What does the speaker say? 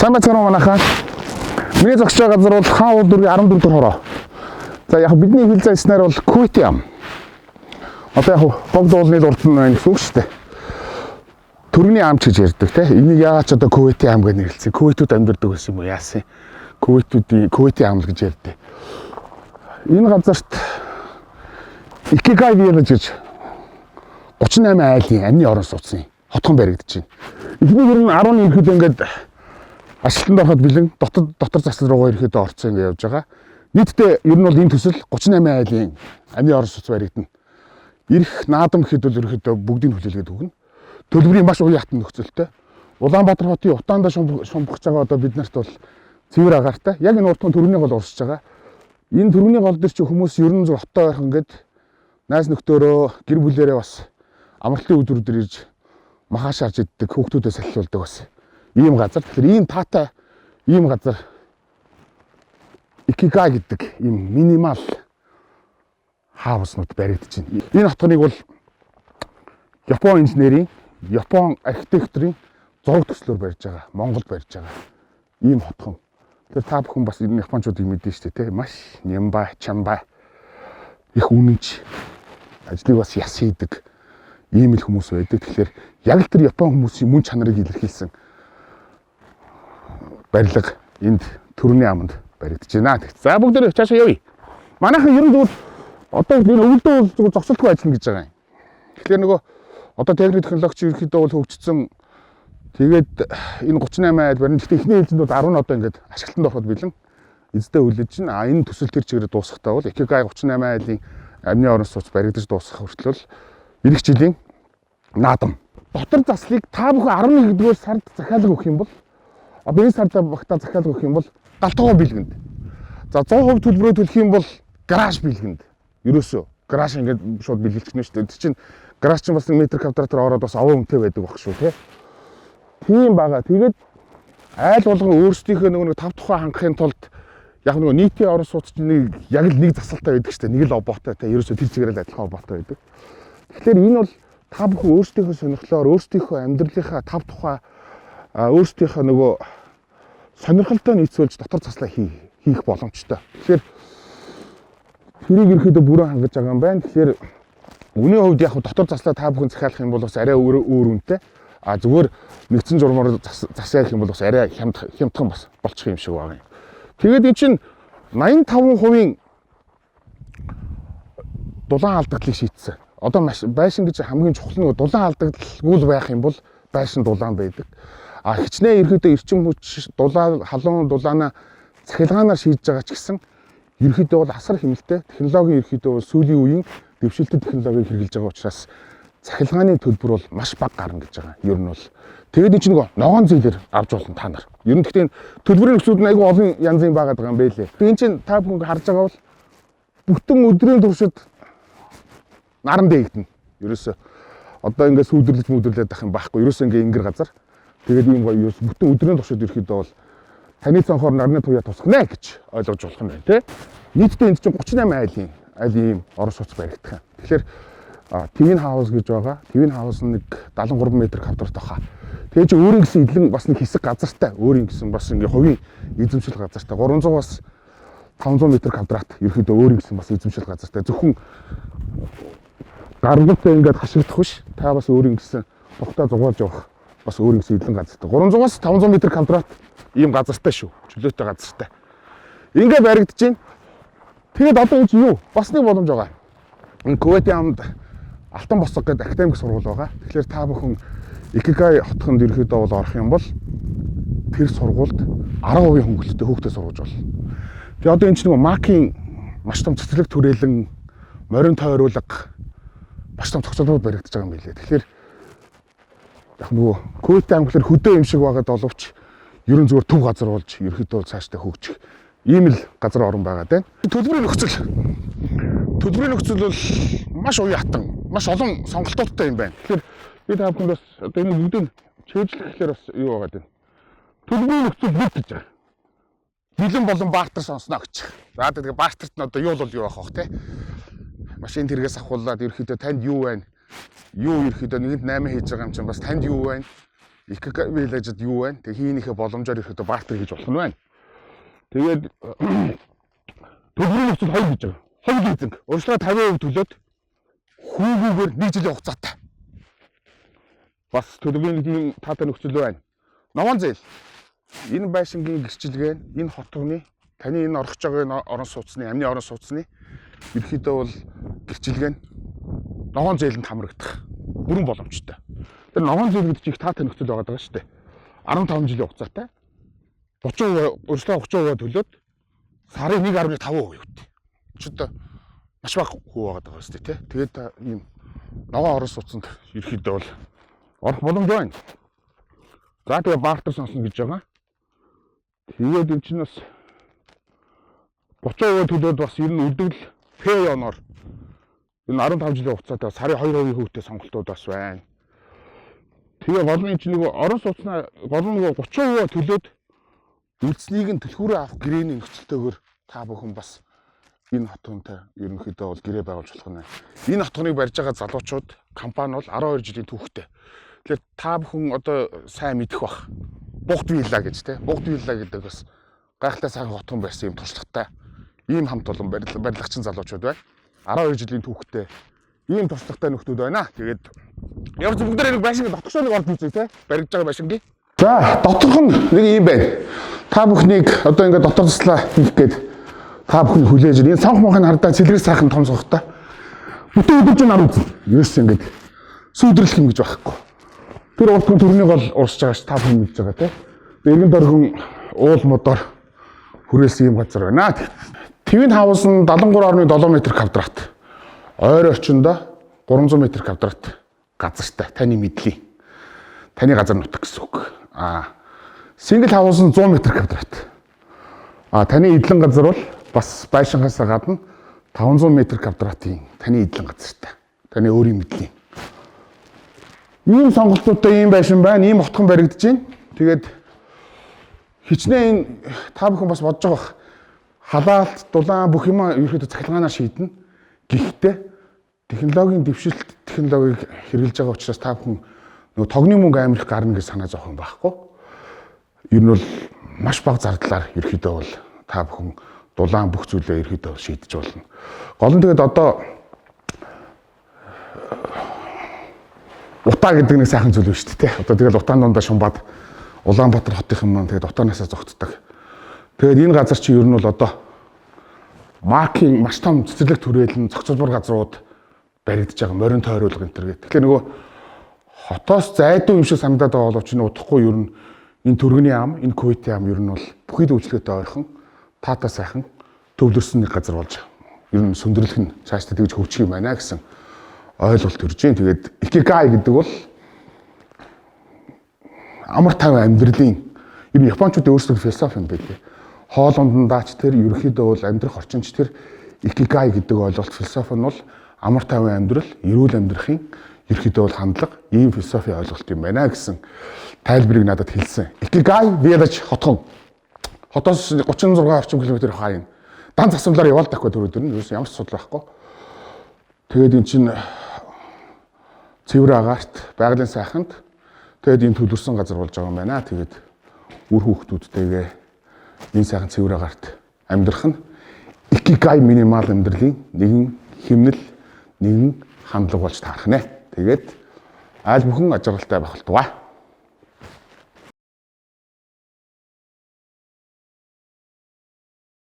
Сайн байцгаана уу манайхаа. Миний зогсож байгаа газар бол хаан уул дүүргийн 14 дугаар хороо. За яг бидний хил зайснаар бол Кувейт ям. Одоо яг богд уулны урд нь байна гэсэн үг шүү дээ. Төрөний ам гэж ярьдаг тийм. Энийг яагаад ч одоо Кувейт ам гэж нэрлэсэн. Кувейтүүд амьдардаг байсан юм уу яасан. Кувейтийн ам гэж ярьдаг. Энэ газарт Икигай Village гэж 38 айлын амны орон сууцны хотхон баригдаж байна. Эхний ер нь 10-ны ирэхэд ингээд ажилтанд ороход бэлэн дотор засал руугаа ирэхэд орцсон ингээд явж байгаа. Нийтдээ ер нь бол энэ төсөл 38 айлын амны орон сууц баригдана. Ирэх наадам гэхэд бол ерөөхдөө бүгдийг хүлээлгээд өгнө. Төлбөрийн маш уян хатан нөхцөлтэй. Улаанбаатар хотын утаандаа шумбагч байгаа одоо бид нарт бол цэвэр агаартай. Яг энэ уртхан төрөний гол урсж байгаа. Энэ төрөний гол дээр чи хүмүүс ер нь зөв хоттой байх ингээд найз нөхдөөрөө гэр бүлээрээ бас амралтын өдрүүдээр ирж махаш харж иддэг, хүүхдүүдээ салхиулдаг бас ийм газар. Тэгэхээр ийм таатай ийм газар Икигай гэдэг ийм минимал хауснууд баригдаж байна. Энэ хотгоныг бол Япон инженерийн, Япон архитекторын зураг төслөөр барьж байгаа, Монголд барьж байгаа ийм хотгон. Тэгэхээр та бүхэн бас энэ японочдыг мэдэн шүү дээ, тийм маш нямбай, чамбай их үнэнч ажлыг бас яс хийдэг ийм л хүмүүс байдаг. Тэгэхээр яг л тэр Япон хүмүүсийн мөн чанарыг илэрхийлсэн барилга энд төрөний аманд баригдаж байна. За бүгдээ цаашаа явъя. Манайхан ер нь зүгээр одоо энэ өвөлдөө зүгээр зогсолтгүй ажиллана гэж байгаа юм. Тэгэхээр нөгөө одоо техник технологич ерөөхдөө бол хөгжсөн. Тэгээд энэ 38 айл барин гэхдээ эхний ээлжинд бол 10 одоо ингээд ашиглалтанд ороход бэлэн эзэдээ хүлээж байна. А энэ төсөл төр чигээр дуусахтаа бол Икигай 38 айлын амны орон сууц баригдаж дуусах хүртэл эх жилийн наадам. Дотор заслыг та бүхэн 11-р сард захиалга өгөх юм бол одоо энэ сард багтаа захиалга өгөх юм бол галтгоо бэлгэнд. За 100% төлбөрөө төлөх юм бол гараж бэлгэнд. Ерөөсөө гараж ингээд шууд бэлгэлчихнэ шүү дээ. Чинь гараж чинь бас 1 м квадратаар ороод бас овоо өмтэй байдаг баг шүү тий. Тийм бага. Тэгээд айл болгон өөрсдийнхөө нөгөө 5 тухай хангахын тулд яг нөгөө нийтийн орон сууцны яг л нэг засалтай байдаг шүү дээ. Нэг л обоотой тий. Ерөөсөө тэр чигээр л адилхан обоотой байдаг. Тэгэхээр энэ бол та бүхэн өөрсдийнхөө сонирхлоор өөрсдийнхөө амьдралынхаа 5 тухай өөрсдийнхөө нөгөө сонирхолтой нийцүүлж дотор заслаа хийх боломжтой. Тэгэхээр тэрийг ерөөдөө бүрэн хангаж байгаа юм байна. Тэгэхээр үнийн хувьд яг дотор заслаа та бүхэн захиалах юм бол бас арай өөр үнэтэй. А зүгээр нэгдсэн журмаар засаах юм бол бас арай хямдхан бас болчих юм шиг байгаа юм. Тэгээд эн чинь 85% дулаан алдагдлыг шийдсэн. Одоо байшин гэж хамгийн чухал нь дулаан алдагдaltaгүй байх юм бол байшин дулаан байдаг. А хичнээн ерөөдөө эрчим хүч халуун дулаанаа цахилгаанаар шийдэж байгаа ч гэсэн ерөөдөө бол асар хэмнэлттэй технологийн ерөөдөө бол сүүлийн үеийн дэвшилтэд технологиг хэрэгжилж байгаа учраас цахилгааны төлбөр бол маш бага гарна гэж байгаа. Ер нь бол тэгээд энэ ч нэг ногоон зээлэр авч болно та нар. Ер нь гэхдээ төлбөрийн нөхцөл нь айгүй олон янзын байгаад байгаа юм байлээ. Тэгээд энэ чинь та бүхэн харж байгаа бол бүтэн өдрийн туршид наран дээгдэнэ. Ерөөсөө одоо ингээд сүйдэрлэж мүдэрлээд ах юм байхгүй. Ерөөсөө ингээд ингэр газар. Тэгээд ийм гоё ерөөс бүтэн өдрийн туршид ирэхэд бол таны цонхоор нарны туяа тусгана гэж ойлгож болох юм байна тий. Нийтдээ энд чинь 38 айлын ийм орон сууц баригдах юм. Тэгэхээр Твин хаус гэж байгаа. Твин хаус нь нэг 73 м квадрат баха. Тэгээ чи өөрийн гэсэн эдлэн бас нэг хэсэг газартай. Өөрийн гэсэн бас ингээ хувийн эзэмшил газартай. 300-аас 500 м квадрат ерөөдөө өөрийн гэсэн бас эзэмшил газартай. Зөвхөн гаргалтай ингээд хашигдах биш. Та бас өөрийн гэсэн бохтой зугаалж явах бас өөрийн гэсэн эдлэн газартай. 300-аас 500 м квадрат ийм газартай шүү. Чөлөөтэй газартай. Ингээ баригдаж байна. Тэгээд одоо энэ чи юу? Бас нэг боломж байгаа. Энэ Кувейтийн амд Алтан босго гэдэг академик сургууль байгаа. Тэгэхээр та бүхэн Икигай хотгонд ерөөдөө бол орох юм бол тэр сургуульд 10% хөнгөлөлтөй хүүхдээ сургаж болно. Тэгээ одоо энэ чинь нөгөө МАК-ийн маш том цэцэрлэг түрээлэн морин тойруулга маш том зохицуулбар баригдаж байгаа юм билээ. Тэгэхээр яг нөгөө Кувейт ам гэхэлэр хөдөө юм шиг байгаад боловч ерөн зүгээр төв газар болж ерөөдөө цаашдаа хөгжих ийм л газар орон байгаа даа. Төлбөрийн нөхцөл бол маш уян хатан, маш олон сонголтуудтай юм байна. Тэгэхээр би та бүхэнд бас одоо энэ бүгдийг чийжлэх гэхээр бас юу байгаа юм. Төлбөрийн нөхцөл бүгд гэж байгаа. Бэлэн болон баартар сонсноо гэж. За тэгээд баартарт нь одоо юу бол юу авах вэ те? Машин тэргээс авахулаад ерөөхдөө танд юу байна? Юу ерөөхдөө нэгэнд 8 хийж байгаа юм чинь бас танд юу байна? Икигай виллежд юу вэ? Тэг хийнийхээ боломжоор ирэхэд бартер хийж болох нь байна. Тэгээд төлбөрийн нөхцөл хоёр гэж байгаа. Хоёр эзэн. Өөрчлөлт 50% төлөөд хүүгүүгээр 1 жилийн хугацаатай. Бас төлөвлөгийн таатай нөхцөл байна. Новон зээл. Энэ байшингийн гэрчилгээ нь энэ хотны таны энэ орох байгаа орон сууцны, амны орон сууцны ерөөхдөө бол гэрчилгээ нь новон зээлэнд хамрагдах бүрэн боломжтой. Тэр новон зээл гэдэг чинь их таатай нөхцөл байгаа шүү дээ. 15 жилийн хугацаатай. 30% өрсөлдөө 30% төлөөд сарын 1.5% өгдөг. Ч одоо маш бага хүү байгаа шүү дээ, тий. Тэгээд ийм ногоон орон сууцнд ерөөхдөө бол орох боломж байна. За тэгээ бартер сонсно гэж байгаа. Тэгээд энэ чинь бас 30% төлөөд бас ер нь үлдвэл пэй оноор энэ 15 жилийн хугацаатай сарын 2% хөвтэй сонголтууд бас байна. Тэгээ гол нь чинь нөгөө орон сууцнаа гол нь нөгөө 30% төлөөд үлдснийг нь түлхүүрээ авах гэрээний нөхцөлтэйгээр та бүхэн бас энэ хотгонтой ерөнхийдөө бол гэрээ байгуулж болох нь. Энэ хотгоныг барьж байгаа залуучууд компани бол 12 жилийн түүхтэй. Тэгэхээр та бүхэн одоо сайн мэдэх бах. Бугт вилла гэж тий. Бугт вилла гэдэг бас гайхалтай сайхан хотгон байсан юм туршлагатай. Ийм хамт олон барилгачин залуучууд байна. 12 жилийн түүхтэй. Ийм туршлагатай нөхдүүд байна. Тэгээд явж бүгд нэг байшинг дотгошоо нэг орж үзье тий. Баригдж байгаа байшингийн. За доторх нь нэг юм байна. Та бүхнийг одоо ингээд доторслаа хийх гээд та бүхэн хүлээж энэ санх мохын хардаа цэлгэр сайхан том сохтой. Бүтэн өдөржин нар үзэн. Ерөөс ингээд сүйдэрлэх юм гэж байхгүй. Тэр урдхан төрнийг бол урсж байгаа ш та бүхэн мэдж байгаа тий. Эргэн дөргөн уул модоор хүрээлсэн юм газар байна. Твин хаус нь 73.7 м квадрат. Ойр орчиндоо 300 м квадрат газартай таны мэдлийн. Таны газар нутаг гэсэн үг. Сингл хаус нь 100 м квадрат. Таны эдлэн газар бол бас байшингаас гадна 500 м квадратын таны эдлэн газартай. Таны өөрийн мэдлийн. Ийм сонголтуудтай ийм байшин байна. Ийм хотхон баригдаж байна. Тэгээд хичнээн та бүхэн бас бодож байгаа халаалт, дулаан бүх юм ерөөхдөө цахилгаанаар шийднэ. Гэхдээ технологийн дэвшилт технологиг хэрэгжилж байгаа учраас та бүхэн нөгөө тогны мөнгө амирх гарна гэж санаа зовхон байхгүй. Ер нь бол маш бага зардлаар ерөөхдөө бол та бүхэн дулаан бүх зүйлээ ерөөхдөө шийдэж болно. Гол нь тэгээд одоо утаа гэдэг нэг сайхан зүйл шүү дээ. Одоо тэгэл утаан дундаа шумбаад Улаанбаатар хотын маань тэгээд утаанаасаа зогтдог. Тэгээд энэ газар чи ер нь бол одоо маркийн маш том цэцэрлэг түрээлэн зохицуулбар газрууд баригдаж байгаа морин тойруулга энэ төр гэх. Тэгэхээр нөгөө хотоос зайдуу юм шиг санагдаад байгаа боловч энэ удахгүй ер нь энэ төргөний ам, энэ Кувейтийн ам ер нь бол бүхий л үйлчлэгтэй ойрхон таатай сайхан төвлөрсөн нэг газар болж ер нь сөндөрлөх нь цаашдаа тэгж хөгжих юм байна гэсэн ойлголт төрж байна. Тэгээд икигай гэдэг бол амар тайван амьдралын ер нь японочдын өөрсдөө философи юм байлээ. Хоолундаач тэр ерөнхийдөө бол амьдрах орчинч тэр икигай гэдэг ойлголт философи нь бол амар тайван амьдрал, эрүүл амьдрахын ерөнхийдөө бол хандлага ийм философи ойлголт юм байна гэсэн тайлбарыг надад хэлсэн. Икигай village хотхон. Хотоос 36 орчим километр хаяна. Дан засамлаар яваалдахгүй төрөдөр нь ерөөс ямар ч асуудал байхгүй. Тэгээд эн чинь цэвэр агаарт, байгалийн сайханд тэгээд энэ төлөрсөн газар болж байгаа юм байна. Тэгээд үр хүүхдүүдтэйгээ энэ сайхан цэвэр агаарт амьдрах нь икигай минимал амьдралын нэгэн хэмнэл, нэгэн хандлага болж таарах нэ. Тэгээд аль бүхэн ажиглалтай байх болтугай.